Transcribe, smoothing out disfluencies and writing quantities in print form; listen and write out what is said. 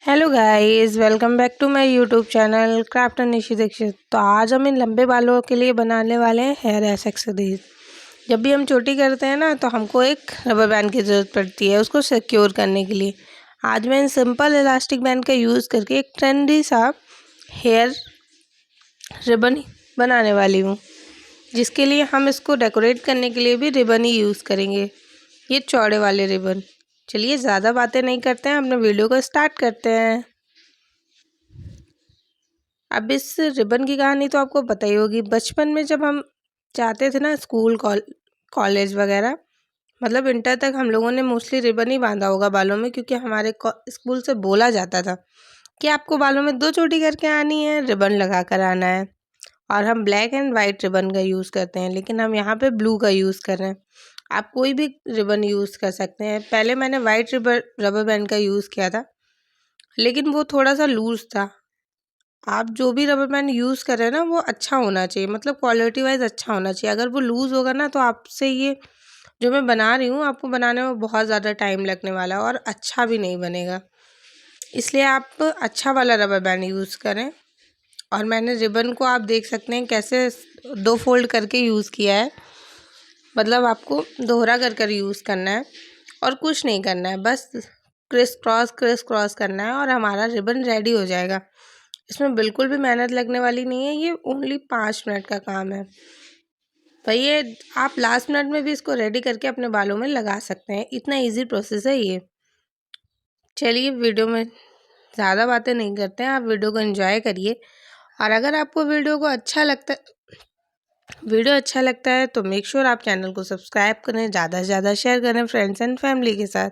Hello guys, welcome back to my YouTube channel craft and Nishi Dikshit. तो आज हम इन लंबे बालों के लिए बनाने वाले हैं हेयर एक्सेसरीज। जब भी हम चोटी करते हैं ना, तो हमको एक रबर बैंड की ज़रूरत पड़ती है उसको सिक्योर करने के लिए। आज मैं इन सिंपल इलास्टिक बैंड का यूज़ करके एक ट्रेंडी सा हेयर रिबन बनाने वाली हूँ, जिसके लिए हम इसको डेकोरेट करने के लिए भी रिबन ही यूज़ करेंगे, ये चौड़े वाले रिबन। चलिए ज़्यादा बातें नहीं करते हैं, अपने वीडियो को स्टार्ट करते हैं। अब इस रिबन की कहानी तो आपको पता ही होगी। बचपन में जब हम जाते थे ना स्कूल कॉलेज वगैरह, मतलब इंटर तक हम लोगों ने मोस्टली रिबन ही बांधा होगा बालों में, क्योंकि हमारे स्कूल से बोला जाता था कि आपको बालों में 2 चोटी करके आनी है, रिबन लगा कर आना है। और हम ब्लैक एंड वाइट रिबन का यूज़ करते हैं, लेकिन हम यहाँ पे ब्लू का यूज़ कर रहे हैं। आप कोई भी रिबन यूज़ कर सकते हैं। पहले मैंने वाइट रबर बैंड का यूज़ किया था, लेकिन वो थोड़ा सा लूज़ था। आप जो भी रबर बैंड यूज़ कर रहे हैं ना, वो अच्छा होना चाहिए, मतलब क्वालिटी वाइज अच्छा होना चाहिए। अगर वो लूज़ होगा ना, तो आपसे ये जो मैं बना रही हूँ, आपको बनाने में बहुत ज़्यादा टाइम लगने वाला है और अच्छा भी नहीं बनेगा। इसलिए आप अच्छा वाला रबर बैंड यूज़ करें। और मैंने रिबन को आप देख सकते हैं कैसे 2 फोल्ड करके यूज़ किया है, मतलब आपको दोहरा कर यूज़ करना है और कुछ नहीं करना है, बस क्रिस क्रॉस करना है और हमारा रिबन रेडी हो जाएगा। इसमें बिल्कुल भी मेहनत लगने वाली नहीं है, ये ओनली 5 मिनट का काम है। तो ये आप लास्ट मिनट में भी इसको रेडी करके अपने बालों में लगा सकते हैं, इतना इजी प्रोसेस है ये। चलिए वीडियो में ज़्यादा बातें नहीं करते हैं, आप वीडियो को एंजॉय करिए। और अगर आपको वीडियो अच्छा लगता है तो मेक श्योर आप चैनल को सब्सक्राइब करें, ज़्यादा से ज़्यादा शेयर करें फ्रेंड्स एंड फैमिली के साथ।